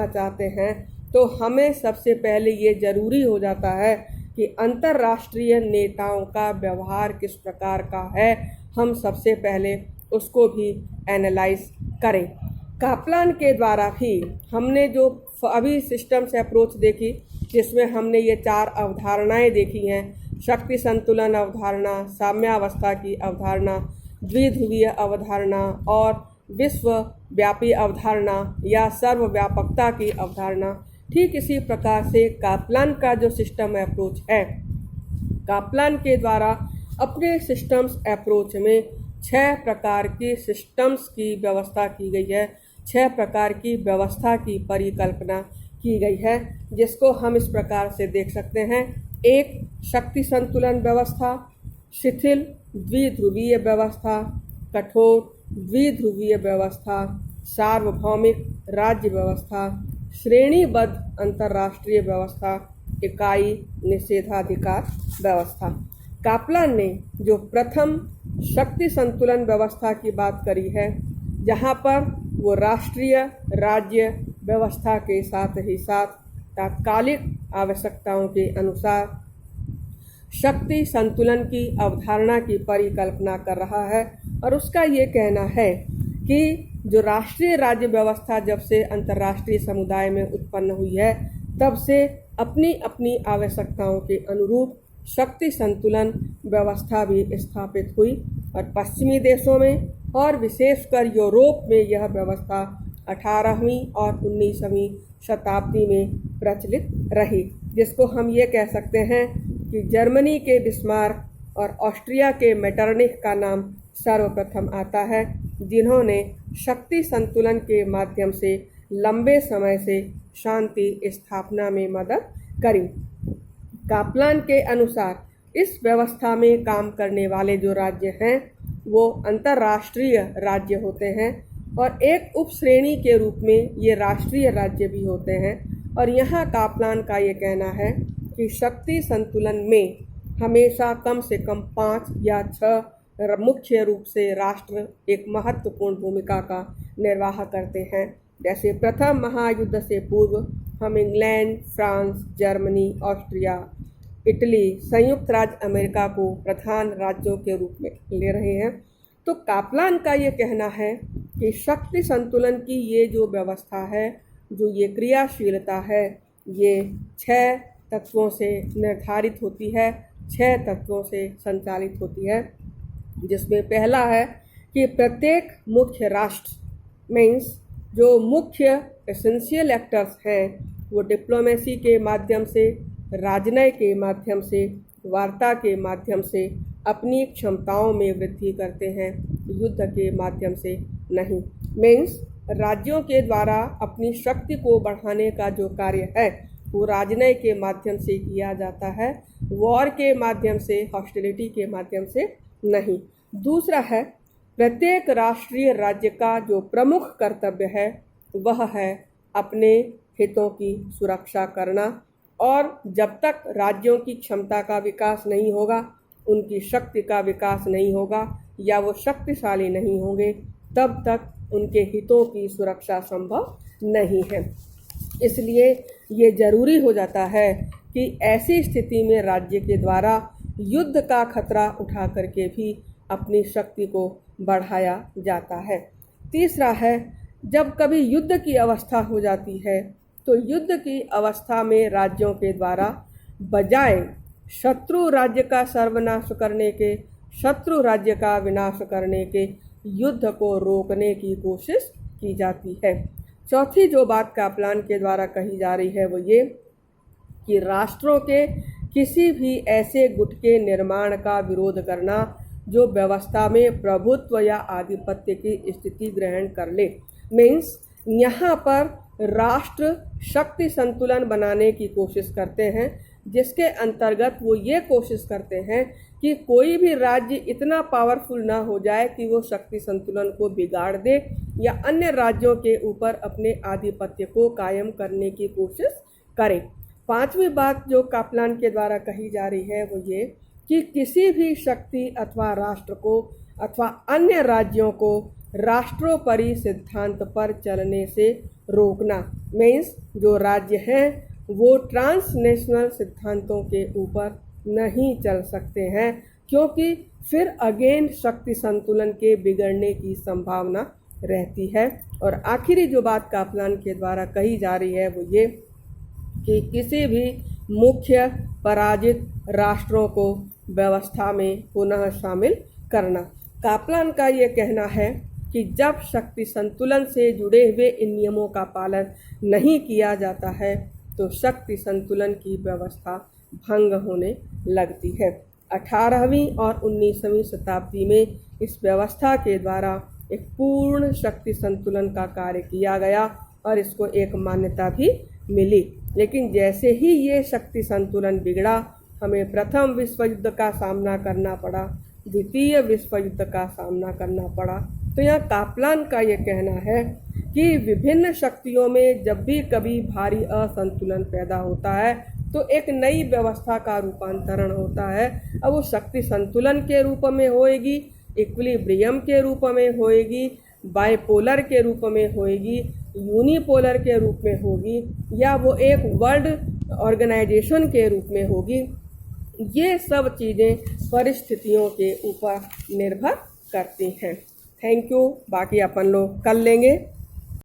चाहते हैं तो हमें सबसे पहले ये ज़रूरी हो जाता है कि अंतर्राष्ट्रीय नेताओं का व्यवहार किस प्रकार का है, हम सबसे पहले उसको भी एनालाइज करें। कापलान के द्वारा भी हमने जो अभी सिस्टम्स अप्रोच देखी, जिसमें हमने ये 4 अवधारणाएं देखी हैं, शक्ति संतुलन अवधारणा, साम्यावस्था की अवधारणा, द्विध्रुवीय अवधारणा और विश्वव्यापी अवधारणा या सर्वव्यापकता की अवधारणा। ठीक इसी प्रकार से कापलान का जो सिस्टम अप्रोच है, कापलान के द्वारा अपने सिस्टम्स अप्रोच में 6 प्रकार की सिस्टम्स की व्यवस्था की गई है, 6 प्रकार की व्यवस्था की परिकल्पना की गई है, जिसको हम इस प्रकार से देख सकते हैं। 1 शक्ति संतुलन व्यवस्था, शिथिल द्विध्रुवीय व्यवस्था, कठोर द्विध्रुवीय व्यवस्था, सार्वभौमिक राज्य व्यवस्था, श्रेणीबद्ध अंतर्राष्ट्रीय व्यवस्था, इकाई निषेधाधिकार व्यवस्था। कापलान ने जो प्रथम शक्ति संतुलन व्यवस्था की बात करी है, जहाँ पर वो राष्ट्रीय राज्य व्यवस्था के साथ ही साथ तात्कालिक आवश्यकताओं के अनुसार शक्ति संतुलन की अवधारणा की परिकल्पना कर रहा है। और उसका ये कहना है कि जो राष्ट्रीय राज्य व्यवस्था जब से अंतर्राष्ट्रीय समुदाय में उत्पन्न हुई है, तब से अपनी अपनी आवश्यकताओं के अनुरूप शक्ति संतुलन व्यवस्था भी स्थापित हुई और पश्चिमी देशों में और विशेषकर यूरोप में यह व्यवस्था 18वीं और 19वीं शताब्दी में प्रचलित रही, जिसको हम ये कह सकते हैं कि जर्मनी के बिस्मार्क और ऑस्ट्रिया के मेटरनिख का नाम सर्वप्रथम आता है, जिन्होंने शक्ति संतुलन के माध्यम से लंबे समय से शांति स्थापना में मदद करी। कापलान के अनुसार इस व्यवस्था में काम करने वाले जो राज्य हैं वो अंतर्राष्ट्रीय राज्य होते हैं और एक उपश्रेणी के रूप में ये राष्ट्रीय राज्य भी होते हैं। और यहाँ कापलान का ये कहना है कि शक्ति संतुलन में हमेशा कम से कम 5 या 6 मुख्य रूप से राष्ट्र एक महत्वपूर्ण भूमिका का निर्वाह करते हैं। जैसे प्रथम महायुद्ध से पूर्व हम England, France, Germany, Austria, Italy, संयुक्त राज्य अमेरिका को प्रधान राज्यों के रूप में ले रहे हैं। तो कापलान का ये कहना है कि शक्ति संतुलन की ये जो व्यवस्था है, जो ये क्रियाशीलता है, ये 6 तत्वों से निर्धारित होती है, 6 तत्वों से संचालित होती है, जिसमें पहला है कि प्रत्येक मुख्य राष्ट्र मीन्स जो मुख्य एसेंशियल एक्टर्स हैं वो डिप्लोमेसी के माध्यम से, राजनय के माध्यम से, वार्ता के माध्यम से अपनी क्षमताओं में वृद्धि करते हैं, युद्ध के माध्यम से नहीं। मीन्स राज्यों के द्वारा अपनी शक्ति को बढ़ाने का जो कार्य है वो राजनय के माध्यम से किया जाता है, वॉर के माध्यम से, हॉस्टिलिटी के माध्यम से नहीं। दूसरा है प्रत्येक राष्ट्रीय राज्य का जो प्रमुख कर्तव्य है वह है अपने हितों की सुरक्षा करना, और जब तक राज्यों की क्षमता का विकास नहीं होगा, उनकी शक्ति का विकास नहीं होगा या वो शक्तिशाली नहीं होंगे, तब तक उनके हितों की सुरक्षा संभव नहीं है। इसलिए ये जरूरी हो जाता है कि ऐसी स्थिति में राज्य के द्वारा युद्ध का खतरा उठा करके भी अपनी शक्ति को बढ़ाया जाता है। तीसरा है जब कभी युद्ध की अवस्था हो जाती है तो युद्ध की अवस्था में राज्यों के द्वारा बजाय शत्रु राज्य का सर्वनाश करने के, शत्रु राज्य का विनाश करने के, युद्ध को रोकने की कोशिश की जाती है। चौथी जो बात कापलान के द्वारा कही जा रही है वो ये कि राष्ट्रों के किसी भी ऐसे गुट के निर्माण का विरोध करना जो व्यवस्था में प्रभुत्व या आधिपत्य की स्थिति ग्रहण कर ले। मीन्स यहाँ पर राष्ट्र शक्ति संतुलन बनाने की कोशिश करते हैं, जिसके अंतर्गत वो ये कोशिश करते हैं कि कोई भी राज्य इतना पावरफुल ना हो जाए कि वो शक्ति संतुलन को बिगाड़ दे या अन्य राज्यों के ऊपर अपने आधिपत्य को कायम करने की कोशिश करे। पांचवी बात जो कापलान के द्वारा कही जा रही है वो ये कि किसी भी शक्ति अथवा राष्ट्र को अथवा अन्य राज्यों को राष्ट्रोपरि सिद्धांत पर चलने से रोकना। मीन्स जो राज्य हैं वो ट्रांसनेशनल सिद्धांतों के ऊपर नहीं चल सकते हैं, क्योंकि फिर अगेन शक्ति संतुलन के बिगड़ने की संभावना रहती है। और आखिरी जो बात कापलान के द्वारा कही जा रही है वो ये कि किसी भी मुख्य पराजित राष्ट्रों को व्यवस्था में पुनः शामिल करना। कापलान का ये कहना है कि जब शक्ति संतुलन से जुड़े हुए इन नियमों का पालन नहीं किया जाता है तो शक्ति संतुलन की व्यवस्था भंग होने लगती है। 18वीं और 19वीं शताब्दी में इस व्यवस्था के द्वारा एक पूर्ण शक्ति संतुलन का कार्य किया गया और इसको एक मान्यता भी मिली। लेकिन जैसे ही ये शक्ति संतुलन बिगड़ा, हमें प्रथम विश्व युद्ध का सामना करना पड़ा, द्वितीय विश्व युद्ध का सामना करना पड़ा। तो यहाँ कापलान का ये कहना है कि विभिन्न शक्तियों में जब भी कभी भारी असंतुलन पैदा होता है तो एक नई व्यवस्था का रूपांतरण होता है। अब वो शक्ति संतुलन के रूप में होएगी, इक्विलिब्रियम के रूप में होएगी, बाइपोलर के रूप में होएगी, यूनिपोलर के रूप में होगी, या वो एक वर्ल्ड ऑर्गेनाइजेशन के रूप में होगी। ये सब चीज़ें परिस्थितियों के ऊपर निर्भर करती हैं। Thank you. बाकी अपन लोग कर लेंगे।